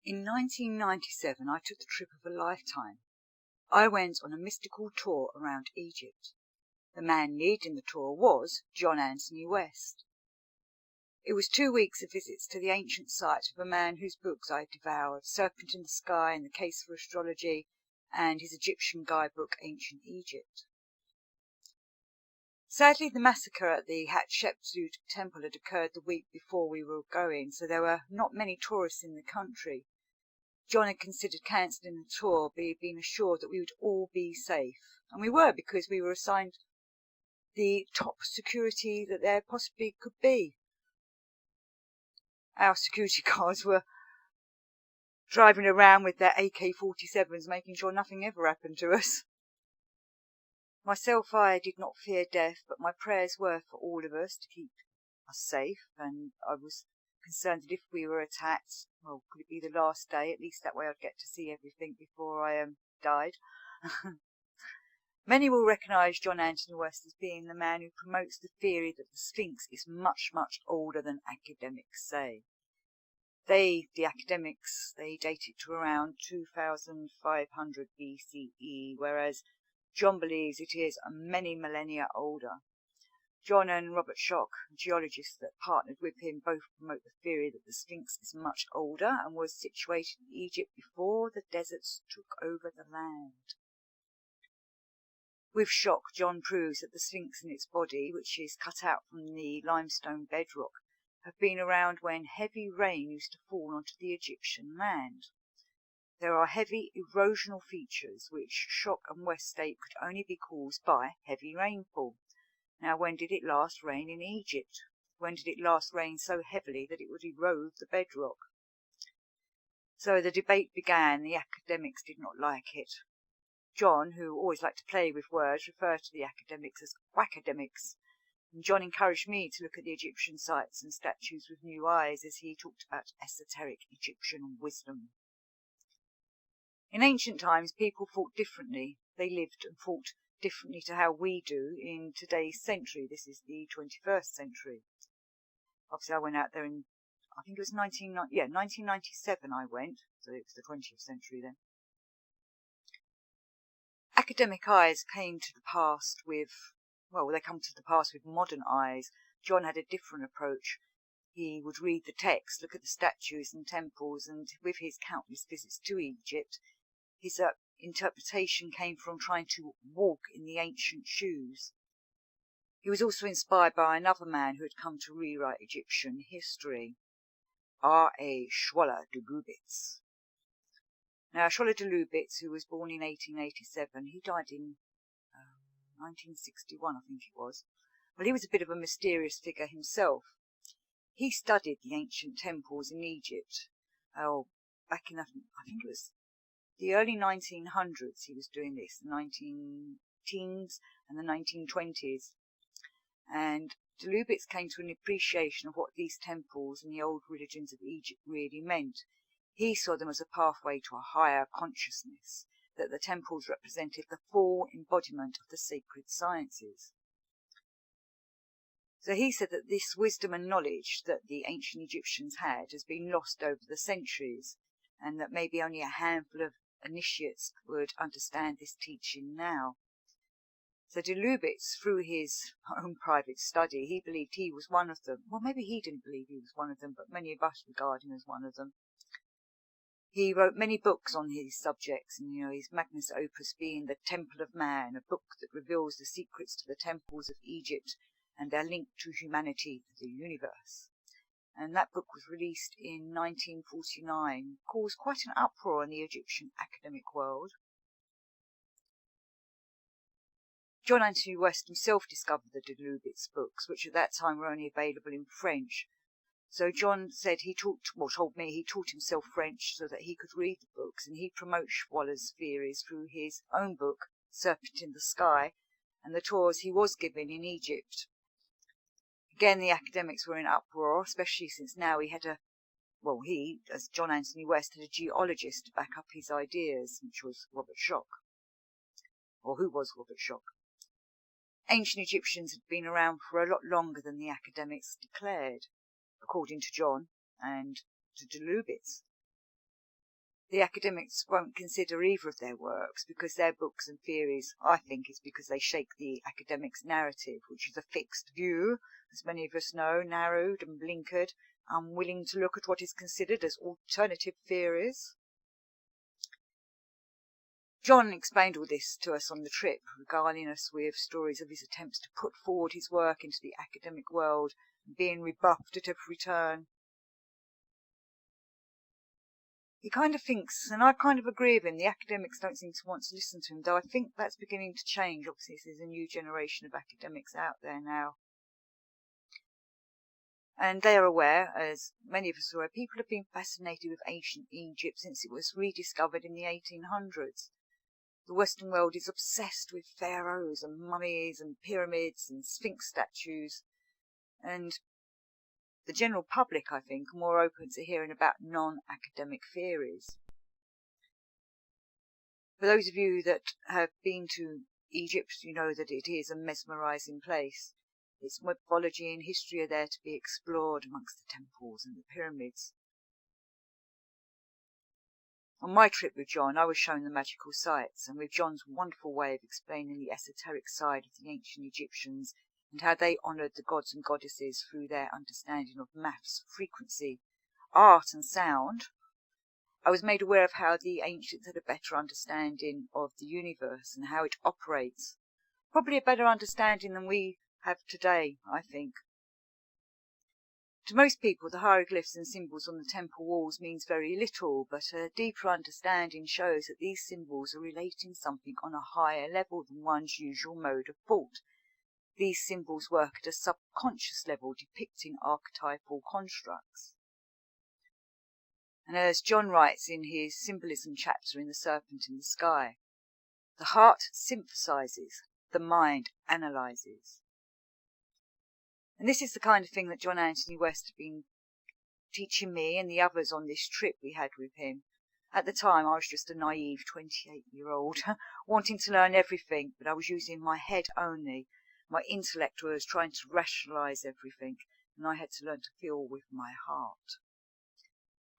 In 1997 I took the trip of a lifetime. I went on a mystical tour around Egypt. The man leading the tour was John Anthony West. It was 2 weeks of visits to the ancient site of a man whose books I had devoured, Serpent in the Sky and the Case for Astrology, and his Egyptian guidebook, Ancient Egypt. Sadly, the massacre at the Hatshepsut temple had occurred the week before we were going, so there were not many tourists in the country. John had considered cancelling the tour, but he had been assured that we would all be safe. And we were, because we were assigned the top security that there possibly could be. Our security guards were driving around with their AK-47s, making sure nothing ever happened to us. Myself, I did not fear death, but my prayers were for all of us to keep us safe, and I was concerned that if we were attacked, well, could it be the last day? At least that way I'd get to see everything before I died. Many will recognise John Anthony West as being the man who promotes the theory that the Sphinx is much, much older than academics say. The academics, they date it to around 2500 BCE, whereas John believes it is many millennia older. John and Robert Schoch, geologists that partnered with him, both promote the theory that the Sphinx is much older and was situated in Egypt before the deserts took over the land. With Schoch, John proves that the Sphinx and its body, which is cut out from the limestone bedrock, have been around when heavy rain used to fall onto the Egyptian land. There are heavy erosional features which Schoch and West state could only be caused by heavy rainfall. Now, when did it last rain in Egypt? When did it last rain so heavily that it would erode the bedrock? So the debate began. The academics did not like it. John, who always liked to play with words, referred to the academics as quackademics. And John encouraged me to look at the Egyptian sites and statues with new eyes as he talked about esoteric Egyptian wisdom. In ancient times, people thought differently. They lived and thought differently to how we do in today's century. This is the 21st century. Obviously, I went out there in, I think it was 1997 I went, so it was the 20th century then. Academic eyes came to the past with, well, they come to the past with modern eyes. John had a different approach. He would read the text, look at the statues and temples, and with his countless visits to Egypt, his interpretation came from trying to walk in the ancient shoes. He was also inspired by another man who had come to rewrite Egyptian history, R.A. Schwaller de Lubitz. Now, Schwaller de Lubitz, who was born in 1887, he died in 1961, I think it was. Well, he was a bit of a mysterious figure himself. He studied the ancient temples in Egypt. Back in, I think it was the early 1900s he was doing this, the 19-teens and the 1920s. And de Lubitz came to an appreciation of what these temples and the old religions of Egypt really meant. He saw them as a pathway to a higher consciousness, that the temples represented the full embodiment of the sacred sciences. So he said that this wisdom and knowledge that the ancient Egyptians had has been lost over the centuries, and that maybe only a handful of initiates would understand this teaching now. So de Lubitz, through his own private study, he believed he was one of them. Well, maybe he didn't believe he was one of them, but many of us regard him as one of them. He wrote many books on his subjects, and his magnus opus being The Temple of Man, a book that reveals the secrets to the temples of Egypt and their link to humanity and the universe. And that book was released in 1949, caused quite an uproar in the Egyptian academic world. John Anthony West himself discovered the de Lubitz books, which at that time were only available in French. So John said told me he taught himself French so that he could read the books, and he promotes Schwaller's theories through his own book, Serpent in the Sky, and the tours he was given in Egypt. Again, the academics were in uproar, especially since now he, as John Anthony West, had a geologist to back up his ideas, which was Robert Schoch. Or who was Robert Schoch? Ancient Egyptians had been around for a lot longer than the academics declared, according to John and to de Lubitz. The academics won't consider either of their works because their books and theories, I think, is because they shake the academic's narrative, which is a fixed view, as many of us know, narrowed and blinkered, unwilling to look at what is considered as alternative theories. John explained all this to us on the trip, regaling us with stories of his attempts to put forward his work into the academic world and being rebuffed at every turn. He kind of thinks, and I kind of agree with him, the academics don't seem to want to listen to him, though I think that's beginning to change. Obviously, there's a new generation of academics out there now. And they are aware, as many of us are aware, people have been fascinated with ancient Egypt since it was rediscovered in the 1800s. The Western world is obsessed with pharaohs and mummies and pyramids and sphinx statues, and the general public, I think, are more open to hearing about non-academic theories. For those of you that have been to Egypt, you know that it is a mesmerizing place. Its mythology and history are there to be explored amongst the temples and the pyramids. On my trip with John, I was shown the magical sites, and with John's wonderful way of explaining the esoteric side of the ancient Egyptians and how they honoured the gods and goddesses through their understanding of maths, frequency, art and sound, I was made aware of how the ancients had a better understanding of the universe and how it operates. Probably a better understanding than we have today, I think. To most people, the hieroglyphs and symbols on the temple walls means very little, but a deeper understanding shows that these symbols are relating something on a higher level than one's usual mode of thought. These symbols work at a subconscious level, depicting archetypal constructs. And as John writes in his symbolism chapter in The Serpent in the Sky, the heart synthesizes, the mind analyzes. And this is the kind of thing that John Anthony West had been teaching me and the others on this trip we had with him. At the time, I was just a naive 28-year-old, wanting to learn everything, but I was using my head only. My intellect was trying to rationalize everything, and I had to learn to feel with my heart.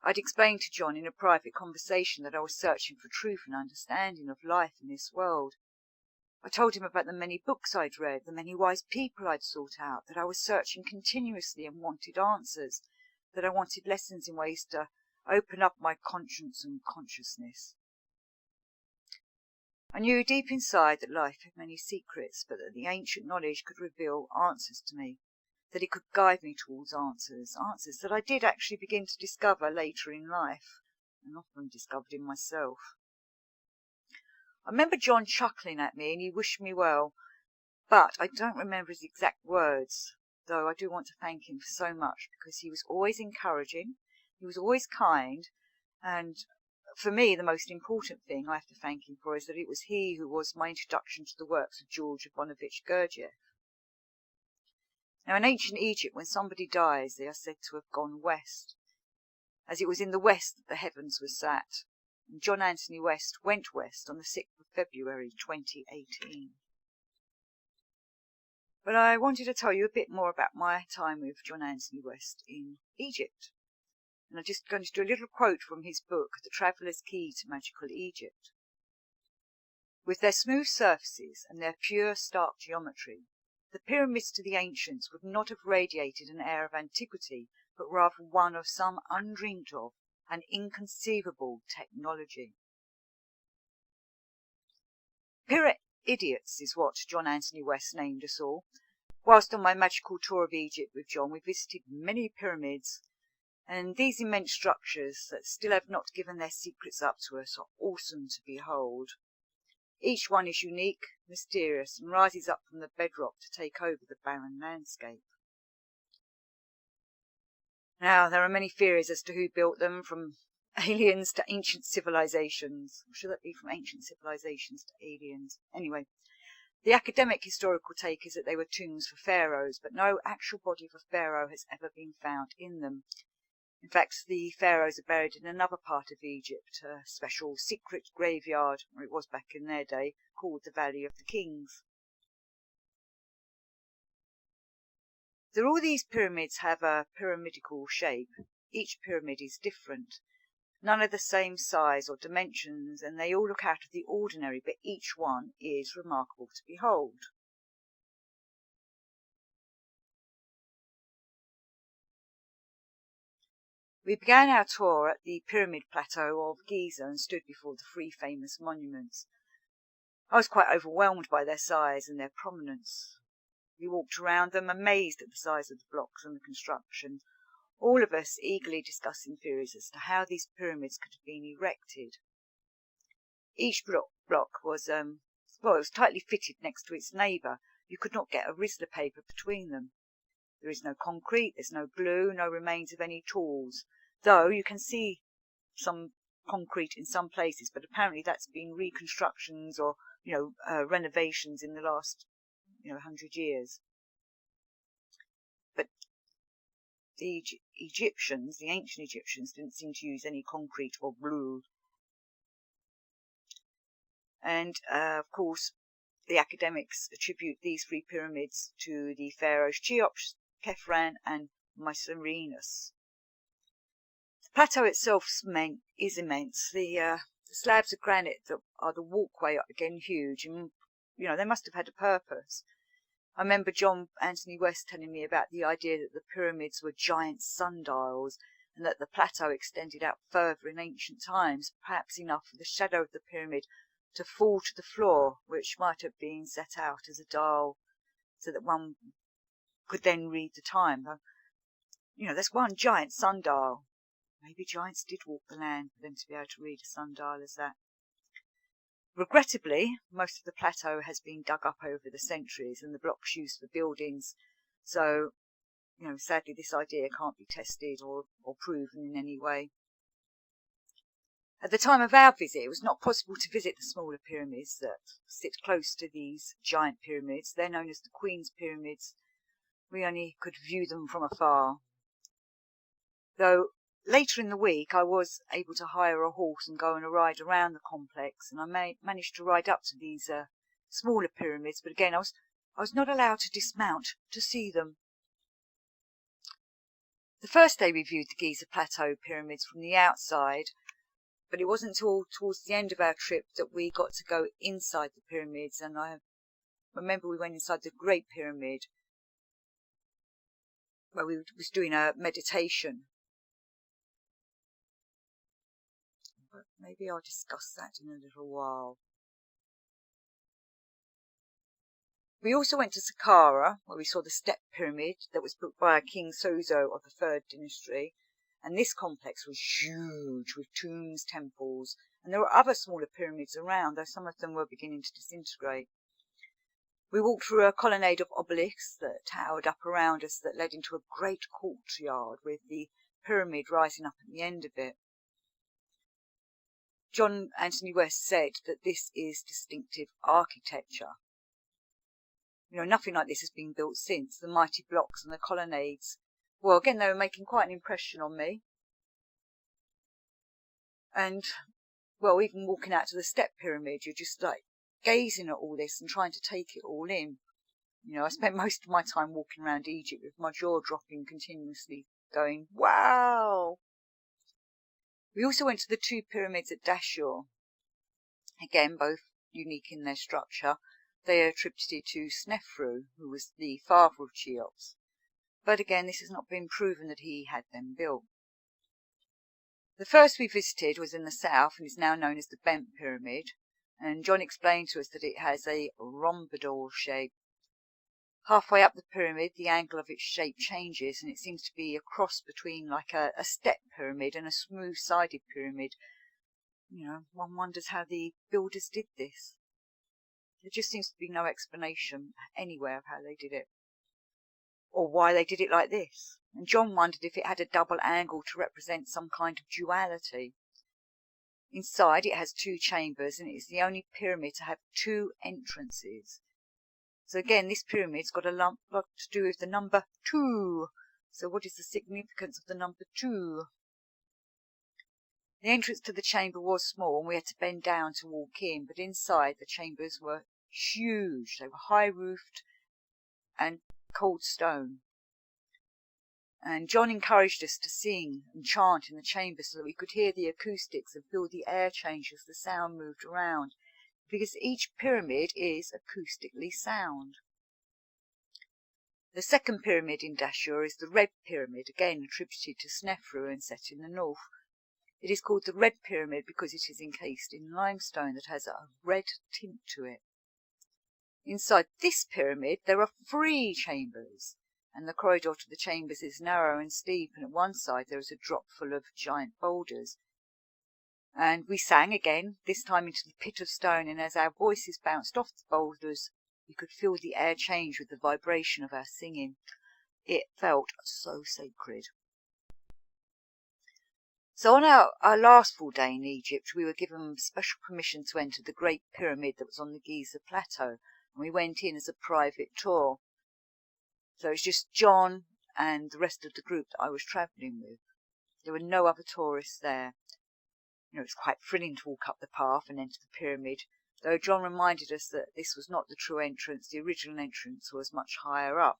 I'd explained to John in a private conversation that I was searching for truth and understanding of life in this world. I told him about the many books I'd read, the many wise people I'd sought out, that I was searching continuously and wanted answers, that I wanted lessons in ways to open up my conscience and consciousness. I knew deep inside that life had many secrets, but that the ancient knowledge could reveal answers to me, that it could guide me towards answers that I did actually begin to discover later in life, and often discovered in myself. I remember John chuckling at me, and he wished me well, but I don't remember his exact words, though I do want to thank him so much, because he was always encouraging, he was always kind, and for me, the most important thing I have to thank him for is that it was he who was my introduction to the works of George Ivanovich Gurdjieff. Now, in ancient Egypt, when somebody dies, they are said to have gone west, as it was in the west that the heavens were sat. And John Anthony West went west on the 6th of February 2018. But I wanted to tell you a bit more about my time with John Anthony West in Egypt. And I'm just going to do a little quote from his book, The Traveller's Key to Magical Egypt. With their smooth surfaces and their pure, stark geometry, the pyramids to the ancients would not have radiated an air of antiquity, but rather one of some undreamed of and inconceivable technology. Idiots is what John Anthony West named us all. Whilst on my magical tour of Egypt with John, we visited many pyramids, and these immense structures that still have not given their secrets up to us are awesome to behold. Each one is unique, mysterious, and rises up from the bedrock to take over the barren landscape. Now, there are many theories as to who built them, from aliens to ancient civilizations. Or should that be from ancient civilizations to aliens? Anyway, the academic historical take is that they were tombs for pharaohs, but no actual body of a pharaoh has ever been found in them. In fact, the pharaohs are buried in another part of Egypt, a special secret graveyard, or it was back in their day, called the Valley of the Kings. All these pyramids have a pyramidical shape. Each pyramid is different. None are the same size or dimensions, and they all look out of the ordinary, but each one is remarkable to behold. We began our tour at the Pyramid Plateau of Giza and stood before the three famous monuments. I was quite overwhelmed by their size and their prominence. We walked around them, amazed at the size of the blocks and the construction, all of us eagerly discussing theories as to how these pyramids could have been erected. Each block was, it was tightly fitted next to its neighbour. You could not get a Rizzler paper between them. There is no concrete, there's no glue, no remains of any tools, though you can see some concrete in some places, but apparently that's been reconstructions or, renovations in the last, 100 years. But the Egyptians, the ancient Egyptians, didn't seem to use any concrete or glue. And, of course, the academics attribute these three pyramids to the pharaohs Cheops, Khephren, and Mycerinus. The plateau itself is immense. The slabs of granite that are the walkway up, again, huge, and they must have had a purpose. I remember John Anthony West telling me about the idea that the pyramids were giant sundials, and that the plateau extended out further in ancient times, perhaps enough for the shadow of the pyramid to fall to the floor, which might have been set out as a dial so that one could then read the time. That's one giant sundial. Maybe giants did walk the land for them to be able to read a sundial as that. Regrettably, most of the plateau has been dug up over the centuries and the blocks used for buildings, so, sadly this idea can't be tested or proven in any way. At the time of our visit, it was not possible to visit the smaller pyramids that sit close to these giant pyramids. They're known as the Queen's Pyramids. We only could view them from afar. Though later in the week I was able to hire a horse and go on a ride around the complex, and I managed to ride up to these smaller pyramids, but again I was not allowed to dismount to see them. The first day we viewed the Giza Plateau pyramids from the outside, but it wasn't until towards the end of our trip that we got to go inside the pyramids, and I remember we went inside the Great Pyramid where we was doing a meditation. But maybe I'll discuss that in a little while. We also went to Saqqara, where we saw the Step Pyramid that was built by King Sozo of the Third Dynasty. And this complex was huge, with tombs, temples, and there were other smaller pyramids around, though some of them were beginning to disintegrate. We walked through a colonnade of obelisks that towered up around us that led into a great courtyard with the pyramid rising up at the end of it. John Anthony West said that this is distinctive architecture. Nothing like this has been built since. The mighty blocks and the colonnades, well, again, they were making quite an impression on me. And, well, even walking out to the Step Pyramid, you're just like gazing at all this and trying to take it all in. I spent most of my time walking around Egypt with my jaw dropping continuously, going, wow! We also went to the two pyramids at Dashur. Again, both unique in their structure. They are attributed to Snefru, who was the father of Cheops. But again, this has not been proven that he had them built. The first we visited was in the south and is now known as the Bent Pyramid, and John explained to us that it has a rhomboidal shape. Halfway up the pyramid, the angle of its shape changes, and it seems to be a cross between like a step pyramid and a smooth-sided pyramid. One wonders how the builders did this. There just seems to be no explanation anywhere of how they did it, or why they did it like this. And John wondered if it had a double angle to represent some kind of duality. Inside it has two chambers, and it is the only pyramid to have two entrances. So again, this pyramid's got a lot to do with the number 2. So what is the significance of the number 2? The entrance to the chamber was small, and we had to bend down to walk in, but inside the chambers were huge. They were high-roofed and cold stone. And John encouraged us to sing and chant in the chamber so that we could hear the acoustics and feel the air change as the sound moved around, because each pyramid is acoustically sound. The second pyramid in Dashur is the Red Pyramid, again attributed to Snefru and set in the north. It is called the Red Pyramid because it is encased in limestone that has a red tint to it. Inside this pyramid there are 3 chambers, and the corridor to the chambers is narrow and steep, and at one side there is a drop full of giant boulders. And we sang again, this time into the pit of stone, and as our voices bounced off the boulders, we could feel the air change with the vibration of our singing. It felt so sacred. So on our last full day in Egypt, we were given special permission to enter the Great Pyramid that was on the Giza Plateau, and we went in as a private tour. So it was just John and the rest of the group that I was travelling with. There were no other tourists there. It was quite thrilling to walk up the path and enter the pyramid, though John reminded us that this was not the true entrance. The original entrance was much higher up.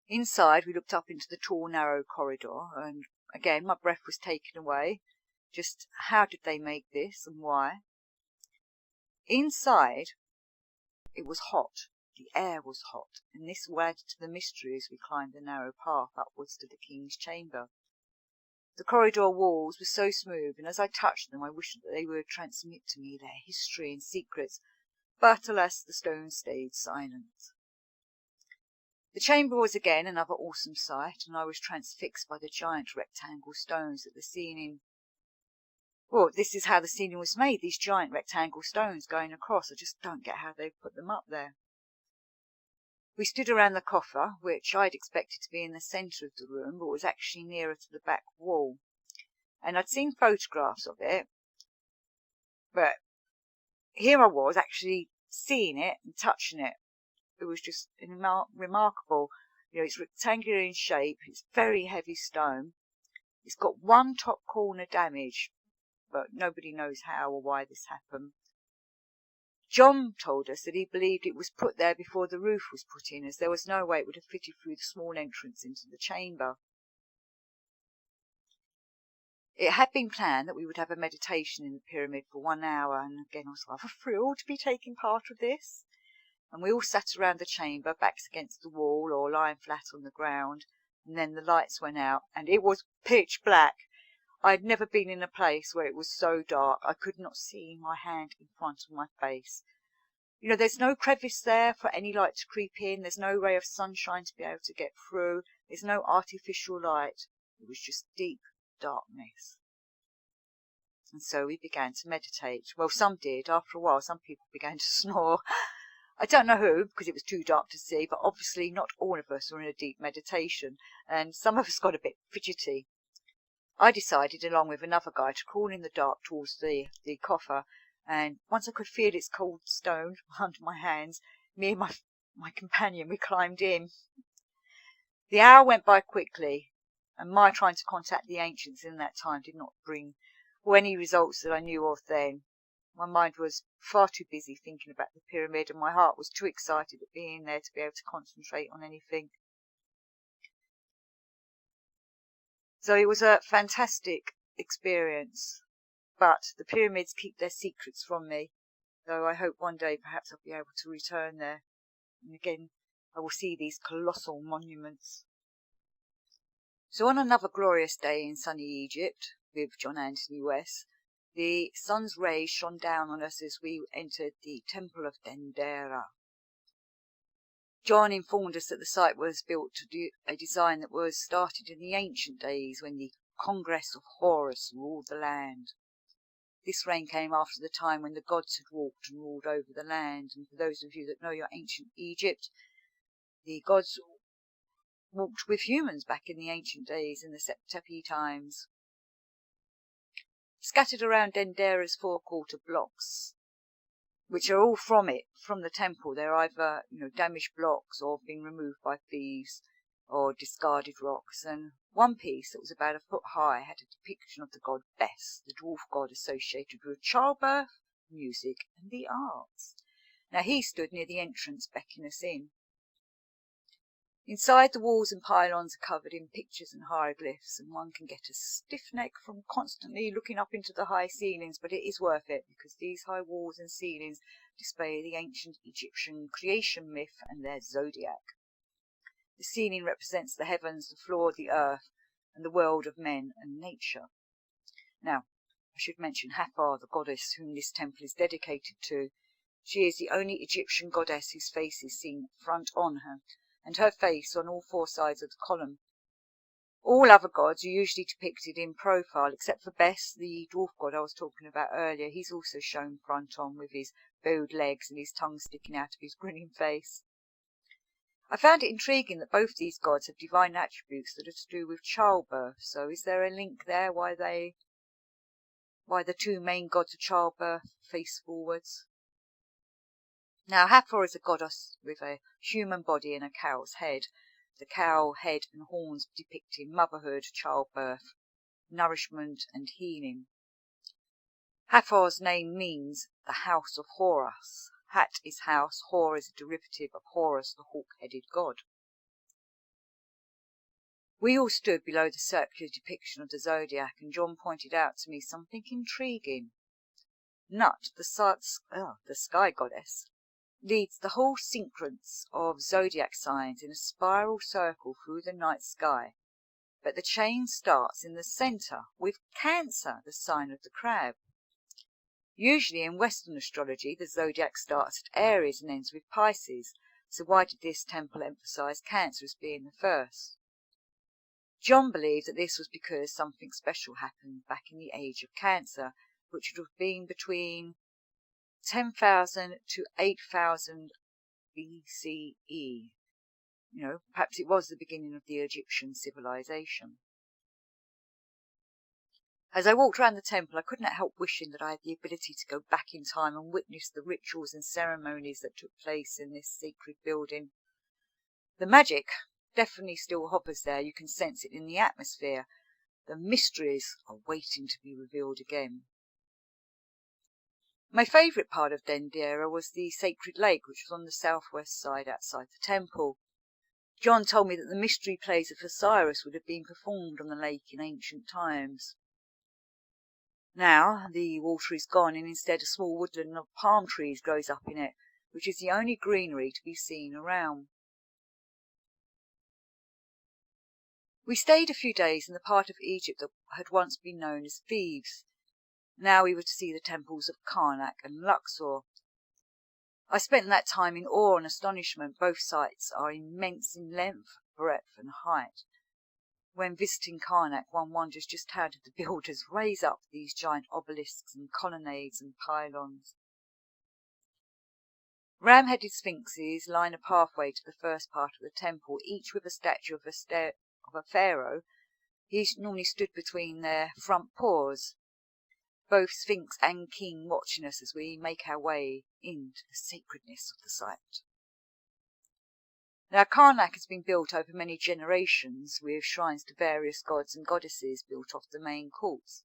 Inside we looked up into the tall, narrow corridor, and again my breath was taken away. Just how did they make this and why? Inside it was hot. The air was hot, and this added to the mystery as we climbed the narrow path upwards to the king's chamber. The corridor walls were so smooth, and as I touched them I wished that they would transmit to me their history and secrets, but alas, the stones stayed silent. The chamber was again another awesome sight, and I was transfixed by the giant rectangle stones that the ceiling. Well, this is how the ceiling was made, these giant rectangle stones going across. I just don't get how they put them up there. We stood around the coffer, which I'd expected to be in the centre of the room, but was actually nearer to the back wall. And I'd seen photographs of it, but here I was actually seeing it and touching it. It was just remarkable. It's rectangular in shape, it's very heavy stone. It's got one top corner damaged, but nobody knows how or why this happened. John told us that he believed it was put there before the roof was put in, as there was no way it would have fitted through the small entrance into the chamber. It had been planned that we would have a meditation in the pyramid for 1 hour, and again I was rather thrilled to be taking part of this. And we all sat around the chamber, backs against the wall or lying flat on the ground, and then the lights went out, and it was pitch black. I had never been in a place where it was so dark. I could not see my hand in front of my face. There's no crevice there for any light to creep in. There's no ray of sunshine to be able to get through. There's no artificial light. It was just deep darkness. And so we began to meditate. Well, some did. After a while, some people began to snore. I don't know who, because it was too dark to see, but obviously not all of us were in a deep meditation, and some of us got a bit fidgety. I decided, along with another guy, to crawl in the dark towards the coffer, and once I could feel its cold stone under my hands, me and my companion, we climbed in. The hour went by quickly, and my trying to contact the ancients in that time did not bring any results that I knew of then. My mind was far too busy thinking about the pyramid, and my heart was too excited at being there to be able to concentrate on anything. So it was a fantastic experience, but the pyramids keep their secrets from me, though I hope one day perhaps I'll be able to return there, and again I will see these colossal monuments. So on another glorious day in sunny Egypt, with John Anthony West, the sun's rays shone down on us as we entered the Temple of Dendera. John informed us that the site was built to do a design that was started in the ancient days when the Congress of Horus ruled the land. This reign came after the time when the gods had walked and ruled over the land, and for those of you that know your ancient Egypt, the gods walked with humans back in the ancient days, in the Septepi times. Scattered around Dendera's 4-quarter blocks, which are all from the temple. They're either damaged blocks or being removed by thieves or discarded rocks. And one piece that was about 1 foot high had a depiction of the god Bes, the dwarf god associated with childbirth, music, and the arts. Now he stood near the entrance, beckoning us in. Inside, the walls and pylons are covered in pictures and hieroglyphs, and one can get a stiff neck from constantly looking up into the high ceilings, but it is worth it because these high walls and ceilings display the ancient Egyptian creation myth and their zodiac. The ceiling represents the heavens, the floor the earth, and the world of men and nature. Now, I should mention Hathor, the goddess whom this temple is dedicated to. She is the only Egyptian goddess whose face is seen front on her, and her face on all four sides of the column. All other gods are usually depicted in profile, except for Bes, the dwarf god I was talking about earlier. He's also shown front on with his bowed legs and his tongue sticking out of his grinning face. I found it intriguing that both these gods have divine attributes that are to do with childbirth. So is there a link there why the two main gods of childbirth face forwards? Now, Hathor is a goddess with a human body and a cow's head. The cow head and horns depicting motherhood, childbirth, nourishment and healing. Hathor's name means the house of Horus. Hat is house, Hor is a derivative of Horus, the hawk-headed god. We all stood below the circular depiction of the zodiac, and John pointed out to me something intriguing. Nut, the sky goddess, leads the whole sequence of zodiac signs in a spiral circle through the night sky, but the chain starts in the centre with Cancer, the sign of the crab. Usually in Western astrology, the zodiac starts at Aries and ends with Pisces, so why did this temple emphasise Cancer as being the first? John believed that this was because something special happened back in the age of Cancer, which would have been between 10,000 to 8,000 BCE. Perhaps it was the beginning of the Egyptian civilization. As I walked around the temple, I couldn't help wishing that I had the ability to go back in time and witness the rituals and ceremonies that took place in this sacred building. The magic definitely still hovers there. You can sense it in the atmosphere. The mysteries are waiting to be revealed again. My favourite part of Dendera was the sacred lake, which was on the southwest side outside the temple. John told me that the mystery plays of Osiris would have been performed on the lake in ancient times. Now the water is gone, and instead a small woodland of palm trees grows up in it, which is the only greenery to be seen around. We stayed a few days in the part of Egypt that had once been known as Thebes. Now we were to see the temples of Karnak and Luxor. I spent that time in awe and astonishment. Both sites are immense in length, breadth and height. When visiting Karnak, one wonders just how did the builders raise up these giant obelisks and colonnades and pylons. Ram-headed sphinxes line a pathway to the first part of the temple, each with a statue of a pharaoh. He normally stood between their front paws, both sphinx and king watching us as we make our way into the sacredness of the site. Now, Karnak has been built over many generations, with shrines to various gods and goddesses built off the main courts.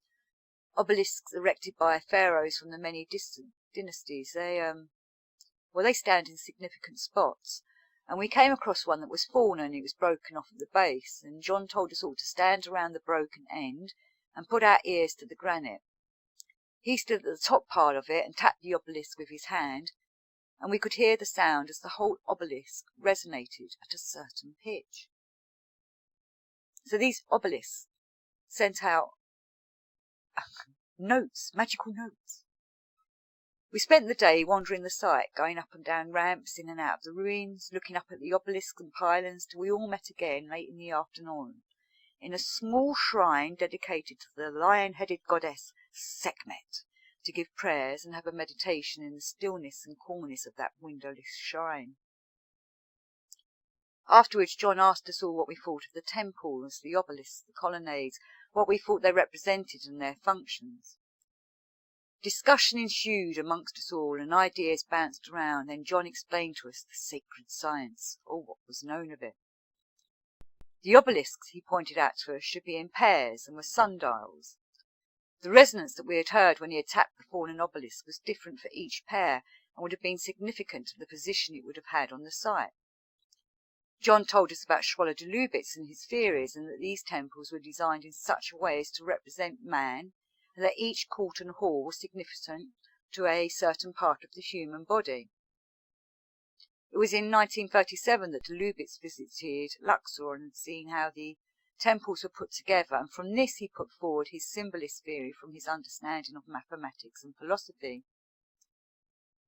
Obelisks erected by pharaohs from the many distant dynasties. They stand in significant spots. And we came across one that was fallen. It was broken off at the base, and John told us all to stand around the broken end and put our ears to the granite. He stood at the top part of it and tapped the obelisk with his hand, and we could hear the sound as the whole obelisk resonated at a certain pitch. So these obelisks sent out notes, magical notes. We spent the day wandering the site, going up and down ramps, in and out of the ruins, looking up at the obelisks and pylons, till we all met again late in the afternoon in a small shrine dedicated to the lion-headed goddess Sekhmet, to give prayers and have a meditation in the stillness and coolness of that windowless shrine. Afterwards, John asked us all what we thought of the temples, the obelisks, the colonnades, what we thought they represented and their functions. Discussion ensued amongst us all, and ideas bounced around. Then John explained to us the sacred science, or what was known of it. The obelisks, he pointed out to us, should be in pairs and were sundials. The resonance that we had heard when he had tapped the fallen obelisk was different for each pair, and would have been significant to the position it would have had on the site. John told us about Schwaller de Lubitz and his theories, and that these temples were designed in such a way as to represent man, and that each court and hall was significant to a certain part of the human body. It was in 1937 that de Lubitz visited Luxor and had seen how the temples were put together, and from this he put forward his symbolist theory from his understanding of mathematics and philosophy.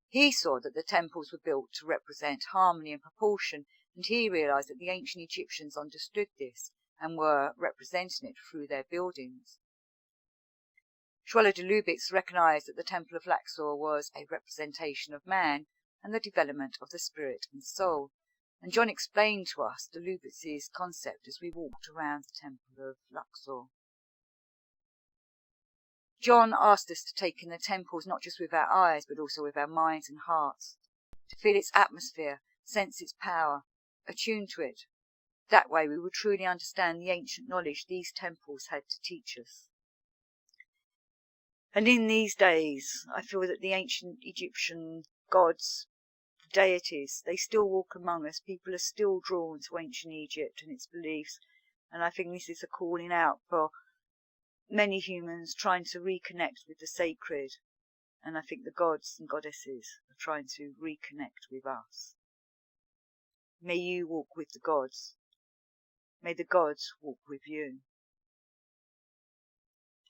He saw that the temples were built to represent harmony and proportion, and he realized that the ancient Egyptians understood this and were representing it through their buildings. Schwaller de Lubitz recognized that the Temple of Luxor was a representation of man and the development of the spirit and soul, and John explained to us de Lubitz's concept as we walked around the Temple of Luxor. John asked us to take in the temples not just with our eyes but also with our minds and hearts, to feel its atmosphere, sense its power, attune to it. That way we would truly understand the ancient knowledge these temples had to teach us. And in these days, I feel that the ancient Egyptian gods, deities, they still walk among us. People are still drawn to ancient Egypt and its beliefs, and I think this is a calling out for many humans trying to reconnect with the sacred, and I think the gods and goddesses are trying to reconnect with us. May you walk with the gods. May the gods walk with you.